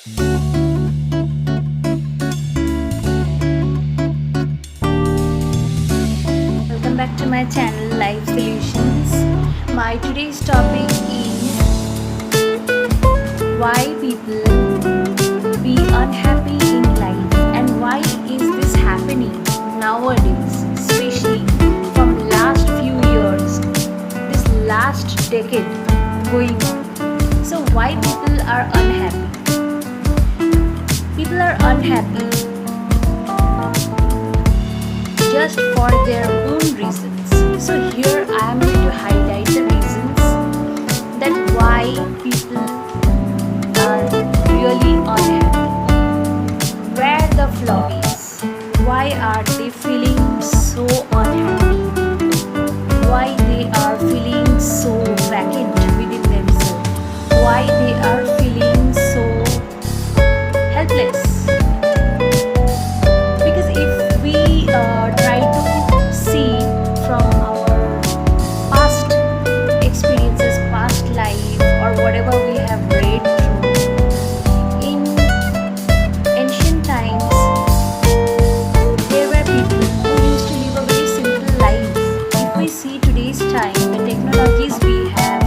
Welcome back to my channel Life Solutions. My today's topic is why people be unhappy in life and why is this happening nowadays, especially from last few years, this last decade going on. So why people are unhappy? People are unhappy just for their own reasons. So here I am going to highlight the reasons that why people are really unhappy. Where the flaw is. Why are they feeling so unhappy? Why they are feeling so vacant within themselves? Why they are feeling so helpless? Because if we try to see from our past experiences, past life, or whatever we have read through, in ancient times, there were people who used to live a very simple life. If we see today's time, the technologies we have,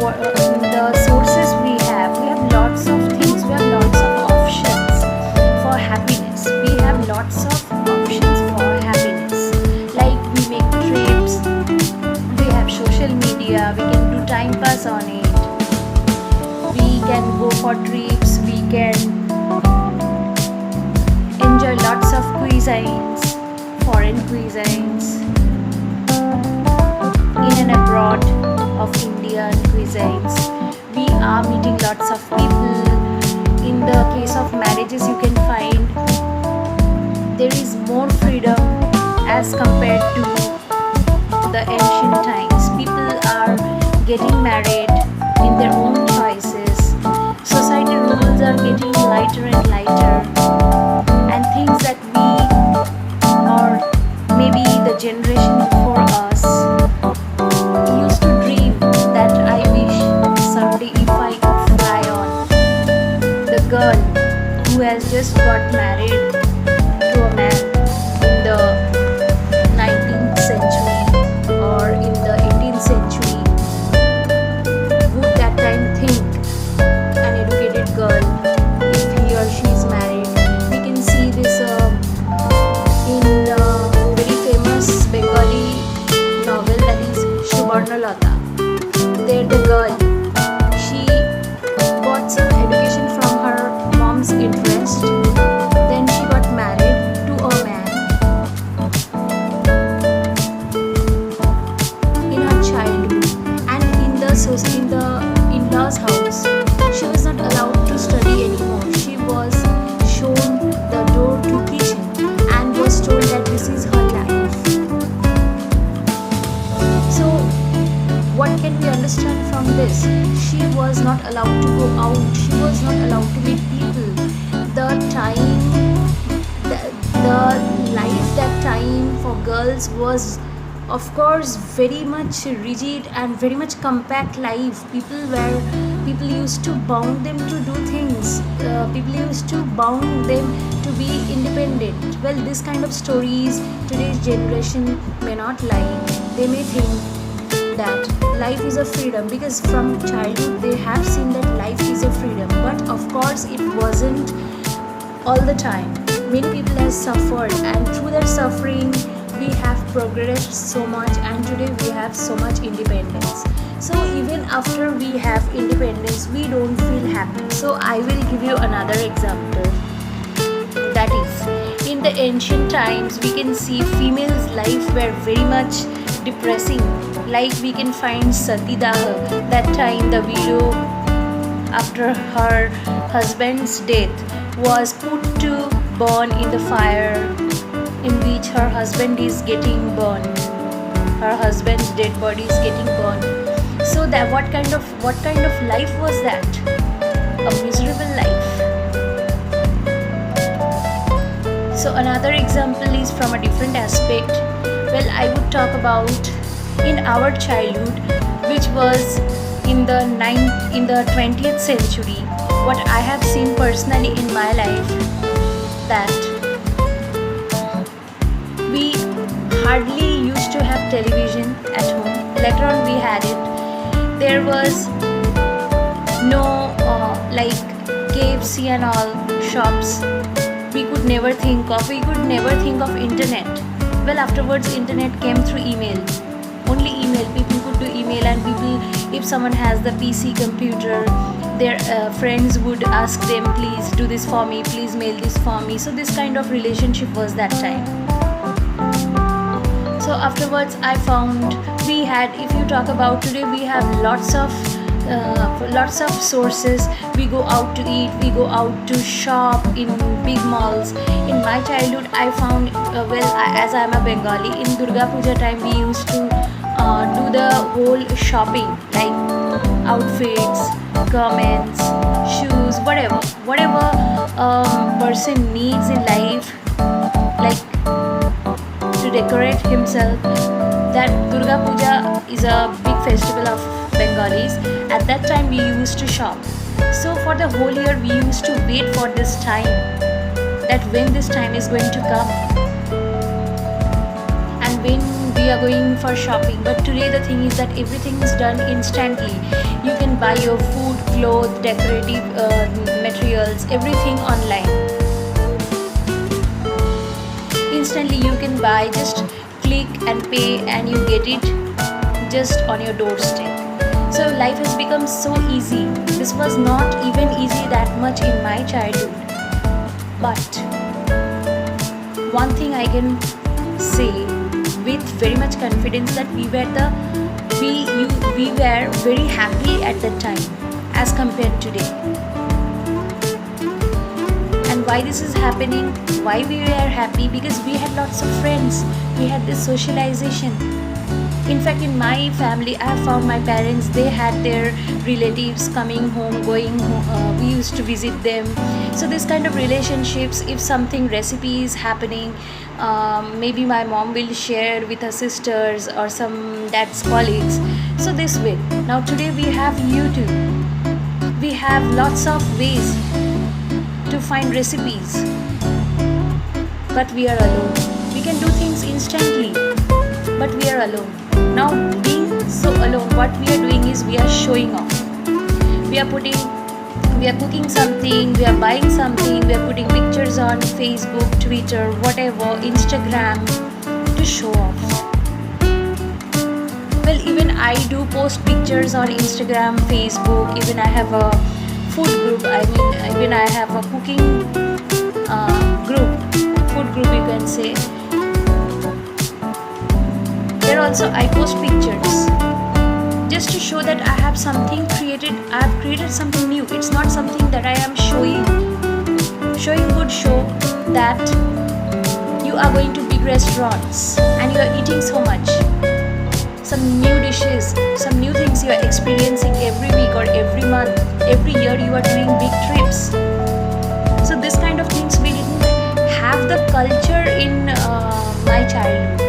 the sources we have lots of things, we have lots of options for happiness. We have lots of options for happiness. Like we make trips, we have social media, we can do time pass on it. We can go for trips, we can enjoy lots of cuisines, foreign cuisines, in and abroad of Indian cuisines. We are meeting lots of people. In the case of marriages, you can find there is more freedom as compared to the ancient times. People are getting married in their own choices. Society rules are getting lighter and lighter, and things that we, or maybe the generation before us, used to dream that I wish someday if I could fly on. The girl who has just got married to a man in the 19th century or in the 18th century would that time think an educated girl, if he or she is married. We can see this in the very famous Bengali novel that is Subarnalata. There the girl, she got some education from her mom's interest, then she got married to a man. In her childhood and in the in-laws house, she was not allowed to study anymore. She was shown the door to kitchen and was told that this is her life. So what can we understand from this? She was not allowed to go out. She was not allowed to meet people. The life that time for girls was, of course, very much rigid and very much compact life. People used to bound them to do things. People used to bound them to be independent. Well, this kind of stories today's generation may not like. They may think that life is a freedom, because from childhood they have seen that life is a freedom. But of course it wasn't all the time. Many people have suffered, and through their suffering we have progressed so much, and today we have so much independence. So even after we have independence, we don't feel happy. So I will give you another example. That is, in the ancient times, we can see females' life were very much depressing. Like we can find Sati Daha, that time the widow, after her husband's death, was put to burn in the fire in which her husband is getting burned. Her husband's dead body is getting burned. So that what kind of life was that? A miserable life. So another example is from a different aspect. Well, I would talk about in our childhood, which was in the 20th century. what I have seen personally in my life, that we hardly used to have television at home. Later on we had it. There was no like KFC and all shops. We could never think of internet. Well, afterwards internet came through email. Only email. People could do email, and people, if someone has the PC computer, their friends would ask them, please do this for me, please mail this for me. So this kind of relationship was that time. So afterwards I found we had, if you talk about today, we have lots of sources. We go out to eat, we go out to shop in big malls. In my childhood I found as I am a Bengali, in Durga Puja time we used to do the whole shopping, like outfits, garments, shoes, whatever person needs in life, like to decorate himself. That Durga Puja is a big festival of Bengalis. At that time we used to shop. So for the whole year we used to wait for this time, that when this time is going to come and when we are going for shopping. But today the thing is that everything is done instantly. You can buy your food, clothes, decorative materials, everything online. Instantly you can buy, just click and pay and you get it just on your doorstep. So life has become so easy. This was not even easy that much in my childhood. But one thing I can say with very much confidence, that we were very happy at that time as compared to today. And why this is happening, why we were happy? Because we had lots of friends, we had this socialization. In fact, in my family, I have found my parents, they had their relatives coming home, going home, we used to visit them. So this kind of relationships, if something recipe is happening, maybe my mom will share with her sisters or some dad's colleagues. So this way. Now today we have YouTube. We have lots of ways to find recipes. But we are alone. We can do things instantly, but we are alone. Now being so alone, what we are doing is we are showing off. We are cooking something, we are buying something, we are putting pictures on Facebook, Twitter, whatever, Instagram, to show off. Well, even I do post pictures on Instagram, Facebook, even I have a food group, even I have a cooking food group you can say. There also I post pictures just to show that I have something created. I have created something new. It's not something that I am showing good show that you are going to big restaurants and you are eating so much, some new dishes, some new things you are experiencing every week or every month, every year you are doing big trips. So this kind of things we didn't have the culture in my childhood.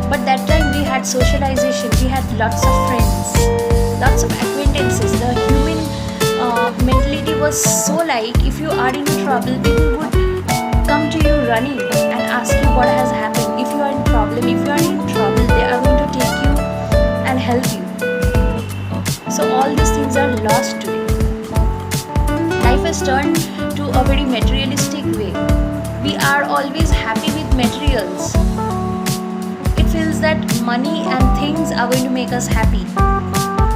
But that time we had socialization, we had lots of friends, lots of acquaintances. The human mentality was so like, if you are in trouble, people would come to you running and ask you what has happened. If you are in problem, they are going to take you and help you. So all these things are lost today. Life has turned to a very materialistic way. We are always happy with materials. It feels that money and things are going to make us happy.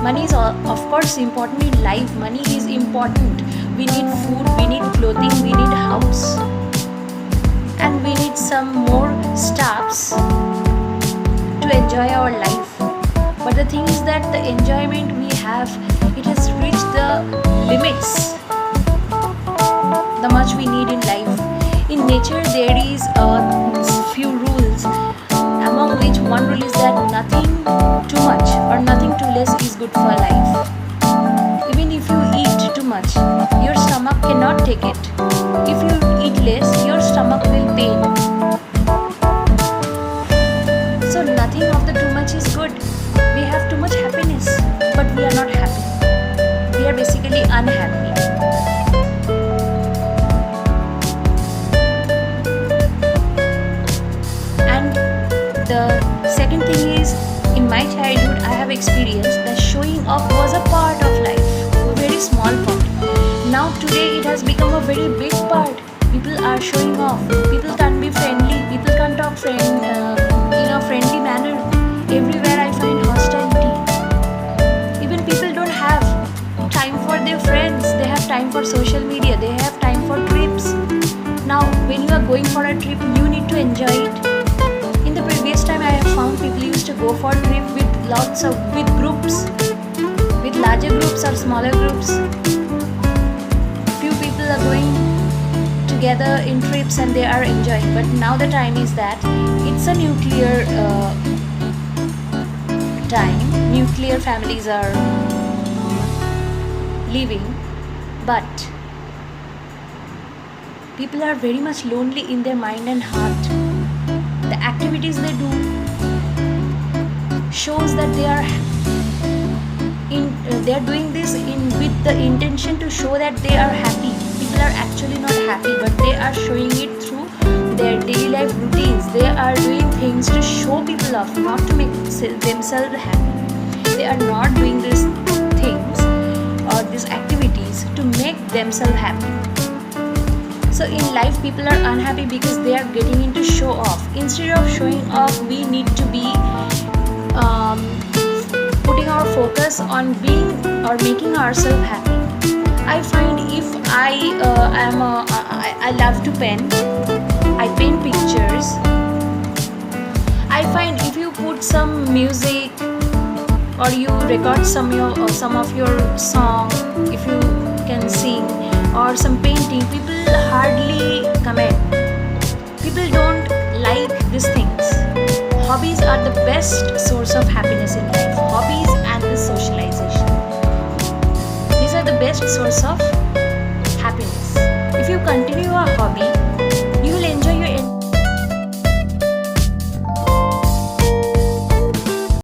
Money is of course important in life. Money is important. We need food, we need clothing, we need house, and we need some more stuffs to enjoy our life. But the thing is that the enjoyment we have, it has reached the limits, the much we need in life. In nature there is a few rules, among which one rule is that nothing too much or nothing too less is good for life. Even if you eat too much, your stomach cannot take it. If you eat less, your stomach will pain. So nothing of the too much is good. We have too much happiness, but we are not happy. We are basically unhappy. And the second thing is, in my childhood, I have experienced that showing off was a part of life, a very small part. Now today it has become a very big part. People are showing off. People can't be friendly. People can't talk in a friendly manner. Everywhere I find hostility. Even people don't have time for their friends. They have time for social media. They have time for trips. Now, when you are going for a trip, you need to enjoy it. In the previous time, I have found people used to go for a trip with groups, with larger groups or smaller groups. Few people are going together in trips and they are enjoying. But now the time is that it's a nuclear time. Nuclear families are living, but people are very much lonely in their mind and heart. The activities they do shows that they are doing this with the intention to show that they are happy. People are actually not happy, but they are showing it through their daily life routines. They are doing things to show people off, not to make themselves happy. They are not doing these things or these activities to make themselves happy. So in life, people are unhappy because they are getting into show off. Instead of showing off, we need to be putting our focus on being or making ourselves happy. I find if I love to paint. I paint pictures. I find if you put some music or you record some of your song, if you can sing, or some painting, people hardly comment. People don't like these things. Hobbies are the best source of happiness in life. Hobbies and the socialization. These are the best source of happiness. If you continue a hobby,